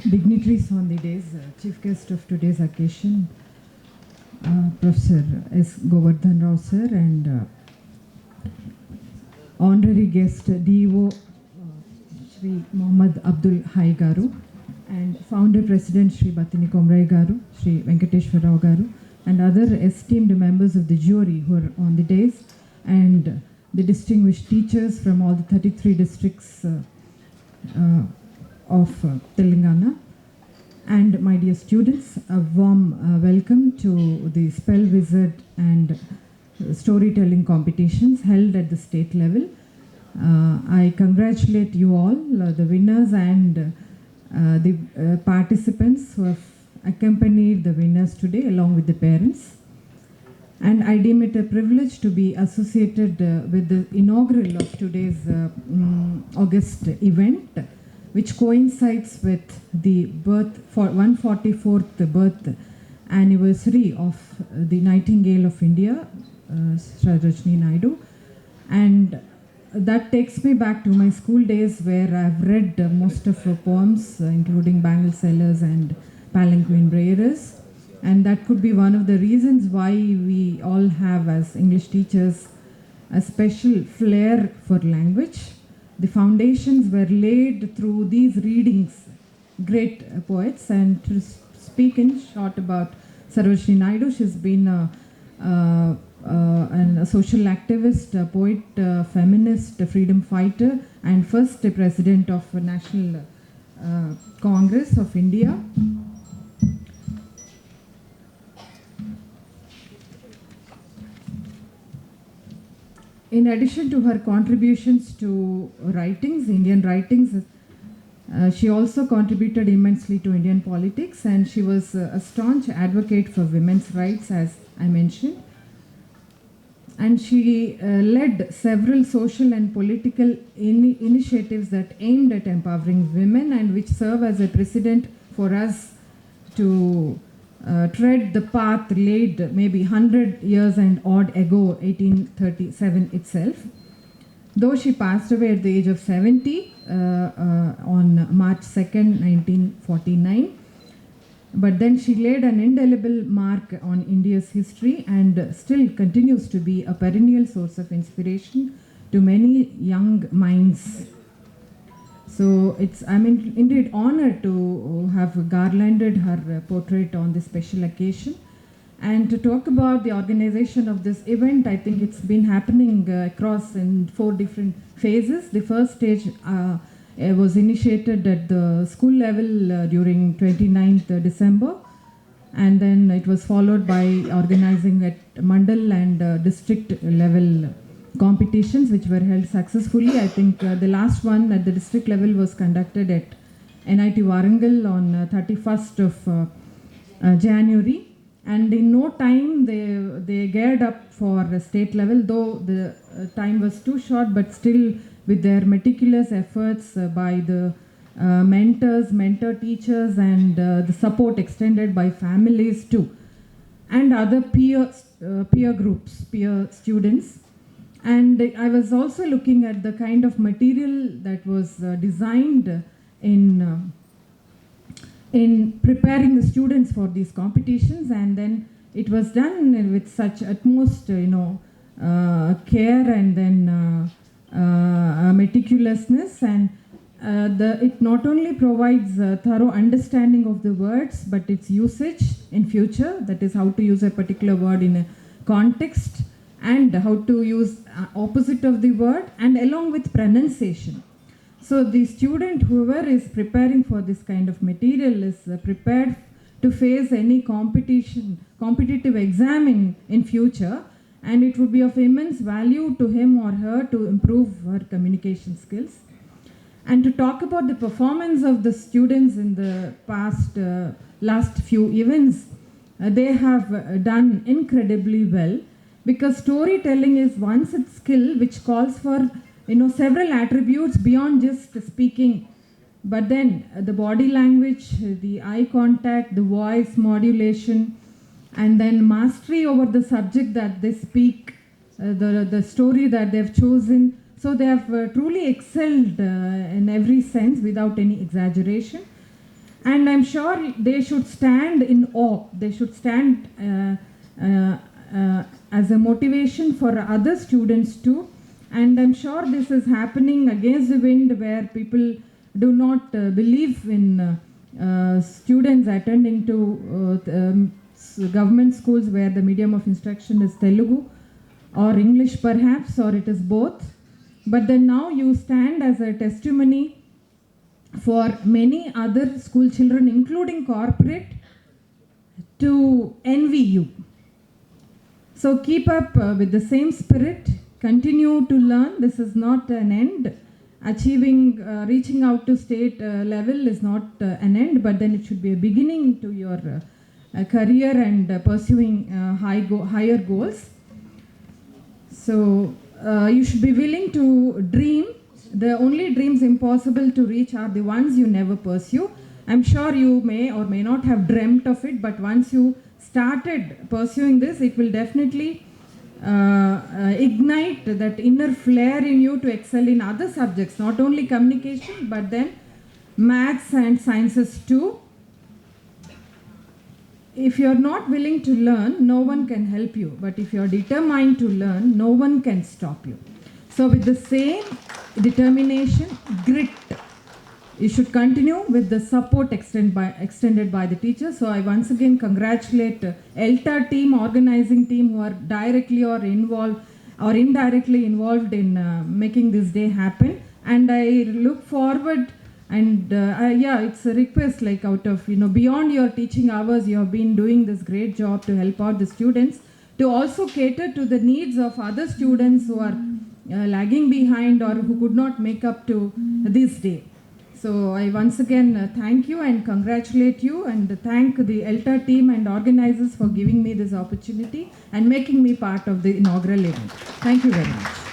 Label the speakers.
Speaker 1: Dignitaries on the day's chief guest of today's occasion, Professor S. Govardhan Rao sir, and honorary guest DO Shri Mohammad Abdul Hai Garu, and founder president Shri Batini Komrai Garu, Shri Venkateshwar Rao Garu, and other esteemed members of the jury who are on the days, and the distinguished teachers from all the 33 districts of Telangana, and my dear students, a warm welcome to the Spell Wizard and storytelling competitions held at the state level. I congratulate you all, the winners and the participants who have accompanied the winners today along with the parents. And I deem it a privilege to be associated with the inaugural of today's August event, which coincides with the 144th birth anniversary of the Nightingale of India, Sarojini Naidu. And that takes me back to my school days, where I've read most of her poems, including Bangle Sellers and Palanquin Bearers. And that could be one of the reasons why we all have, as English teachers, a special flair for language. The foundations were laid through these readings, great poets. And to speak in short about Sarojini Naidu, she's been a social activist, a poet, feminist, a freedom fighter, and first president of National Congress of India. In addition to her contributions to writings, Indian writings, she also contributed immensely to Indian politics, and she was a staunch advocate for women's rights, as I mentioned. And she led several social and political initiatives that aimed at empowering women, and which serve as a precedent for us to tread the path laid maybe 100 years and odd ago, 1837 itself. Though she passed away at the age of 70 on March 2nd, 1949. But then she laid an indelible mark on India's history and still continues to be a perennial source of inspiration to many young minds. So I'm indeed honored to have garlanded her portrait on this special occasion. And to talk about the organization of this event, I think it's been happening across in 4 different phases. The first stage was initiated at the school level during 29th December. And then it was followed by organizing at Mandal and district level competitions, which were held successfully. I think the last one at the district level was conducted at NIT Warangal on 31st of January. And in no time, they geared up for the state level, though the time was too short, but still with their meticulous efforts by the mentors, mentor teachers, and the support extended by families too, and other peer groups, peer students. And I was also looking at the kind of material that was designed in preparing the students for these competitions, and then it was done with such utmost, care, and then meticulousness, and it not only provides a thorough understanding of the words, but its usage in future, that is how to use a particular word in a context, and how to use opposite of the word, and along with pronunciation. So the student, whoever is preparing for this kind of material, is prepared to face any competitive exam in future, and it would be of immense value to him or her to improve her communication skills. And to talk about the performance of the students in the last few events, they have done incredibly well, because storytelling is one such skill which calls for several attributes beyond just speaking, but then the body language, the eye contact, the voice modulation, and then mastery over the subject that they speak, the story that they've chosen. So they have truly excelled in every sense without any exaggeration. And I'm sure they should stand in awe. They should stand as a motivation for other students too. And I'm sure this is happening against the wind, where people do not believe in students attending to government schools where the medium of instruction is Telugu or English perhaps, or it is both. But then now you stand as a testimony for many other school children, including corporate, to envy you. So keep up with the same spirit, continue to learn. This is not an end. Reaching out to state level is not an end, but then it should be a beginning to your career and pursuing higher goals. So you should be willing to dream. The only dreams impossible to reach are the ones you never pursue. I'm sure you may or may not have dreamt of it, but once you started pursuing this, it will definitely ignite that inner flare in you to excel in other subjects, not only communication, but then maths and sciences too. If you're not willing to learn, no one can help you. But if you're determined to learn, no one can stop you. So with the same determination, grit, you should continue with the support extended by the teachers. So I once again congratulate ELTA team, organizing team, who are directly or involved or indirectly involved in making this day happen. And I look forward, and it's a request, like out of, beyond your teaching hours, you have been doing this great job to help out the students, to also cater to the needs of other students who are lagging behind or who could not make up to this day. So I once again thank you and congratulate you, and thank the ELTA team and organizers for giving me this opportunity and making me part of the inaugural event. Thank you very much.